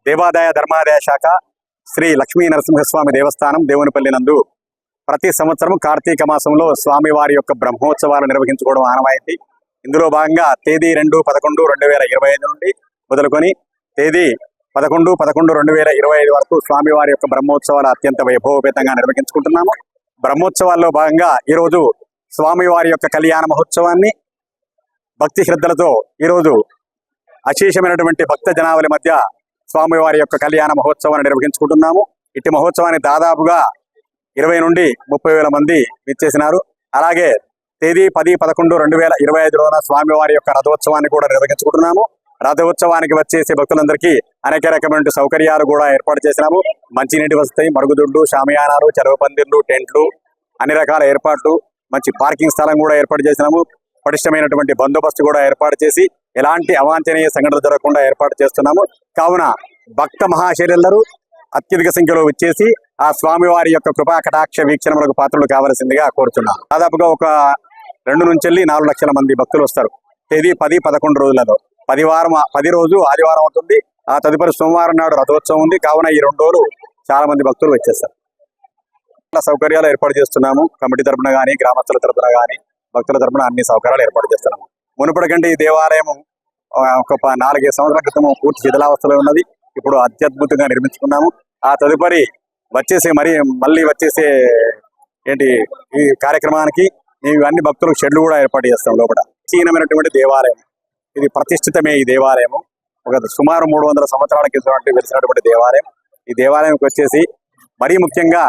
దేవాదాయ ధర్మాదాయ శాఖ శ్రీ లక్ష్మీ నరసింహస్వామి దేవస్థానం దేవునిపల్లి నందు ప్రతి సంవత్సరం కార్తీక మాసంలో స్వామివారి యొక్క బ్రహ్మోత్సవాలు నిర్వహించుకోవడం ఆనవాయితీ. ఇందులో భాగంగా తేదీ 2/11/2025 నుండి మొదలుకొని తేదీ 11/11/2025 వరకు స్వామివారి యొక్క బ్రహ్మోత్సవాలు అత్యంత వైభవపేతంగా నిర్వహించుకుంటున్నాము. బ్రహ్మోత్సవాల్లో భాగంగా ఈరోజు స్వామివారి యొక్క కళ్యాణ మహోత్సవాన్ని భక్తి శ్రద్ధలతో ఈరోజు అశేషమైనటువంటి భక్త జనావళి మధ్య స్వామివారి యొక్క కళ్యాణ మహోత్సవాన్ని నిర్వహించుకుంటున్నాము. ఇట్టి మహోత్సవాన్ని దాదాపుగా 20 నుండి 30,000 మంది విచ్చేసినారు. అలాగే తేదీ 10/11/2025 రోజున స్వామివారి యొక్క రథోత్సవాన్ని కూడా నిర్వహించుకుంటున్నాము. రథోత్సవానికి వచ్చేసే భక్తులందరికీ అనేక రకమైన సౌకర్యాలు కూడా ఏర్పాటు చేసినాము. మంచినీటి వసతి, మరుగుదొడ్లు, షామియానాలు, చెరువు పందిర్లు, టెంట్లు, అన్ని రకాల ఏర్పాట్లు, మంచి పార్కింగ్ స్థలం కూడా ఏర్పాటు చేసినాము. పటిష్టమైనటువంటి బందోబస్తు కూడా ఏర్పాటు చేసి ఎలాంటి అవాంఛనీయ సంఘటనలు జరగకుండా ఏర్పాటు చేస్తున్నాము. కావున భక్త మహాశైలెల్లరూ అత్యధిక సంఖ్యలో వచ్చేసి ఆ స్వామివారి యొక్క కృపా కటాక్ష వీక్షణములకు పాత్రలు కావాల్సిందిగా కోరుతున్నాను. దాదాపుగా ఒక 2 నుంచి 4 లక్షల మంది భక్తులు వస్తారు. తేదీ 10-11 రోజులలో 10 రోజు ఆదివారం అవుతుంది. ఆ తదుపరి సోమవారం నాడు రథోత్సవం ఉంది. కావున ఈ 2 రోజులు చాలా మంది భక్తులు వచ్చేస్తారు. సౌకర్యాలు ఏర్పాటు చేస్తున్నాము. కమిటీ తరపున కానీ, గ్రామస్తుల తరపున కానీ, భక్తుల తరపున అన్ని సౌకర్యాలు ఏర్పాటు చేస్తున్నాము. మునుపటి కంటే ఈ దేవాలయం ఒక 4-5 సంవత్సరాల క్రితం పూర్తి శిథిలావస్థలో ఉన్నది. ఇప్పుడు అత్యద్భుతంగా నిర్మించుకున్నాము. ఆ తదుపరి మళ్ళీ వచ్చేసే ఈ కార్యక్రమానికి అన్ని భక్తులకు షెడ్లు కూడా ఏర్పాటు చేస్తాం. లోపల చీనమైనటువంటి దేవాలయం ఇది, ప్రతిష్ఠితమే ఈ దేవాలయము. ఒక సుమారు 300 సంవత్సరాల క్రితం వెలిసినటువంటి దేవాలయం. ఈ దేవాలయంకి వచ్చేసి మరీ ముఖ్యంగా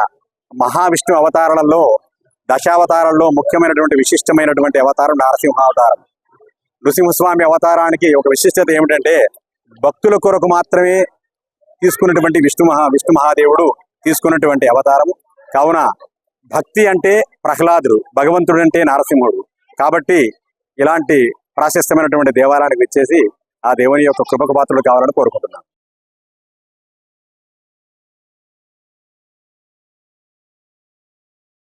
మహావిష్ణు అవతారాలలో దశావతారాల్లో ముఖ్యమైనటువంటి విశిష్టమైనటువంటి అవతారం నరసింహావతారం. నృసింహస్వామి అవతారానికి ఒక విశిష్టత ఏమిటంటే భక్తుల కొరకు మాత్రమే తీసుకున్నటువంటి విష్ణు మహాదేవుడు తీసుకున్నటువంటి అవతారము. కావున భక్తి అంటే ప్రహ్లాదుడు, భగవంతుడు అంటే నరసింహుడు. కాబట్టి ఇలాంటి ప్రాశస్త్యమైనటువంటి దేవాలయానికి వచ్చేసి ఆ దేవుని యొక్క కృపకు పాత్రలు కావాలని కోరుకుంటున్నాను.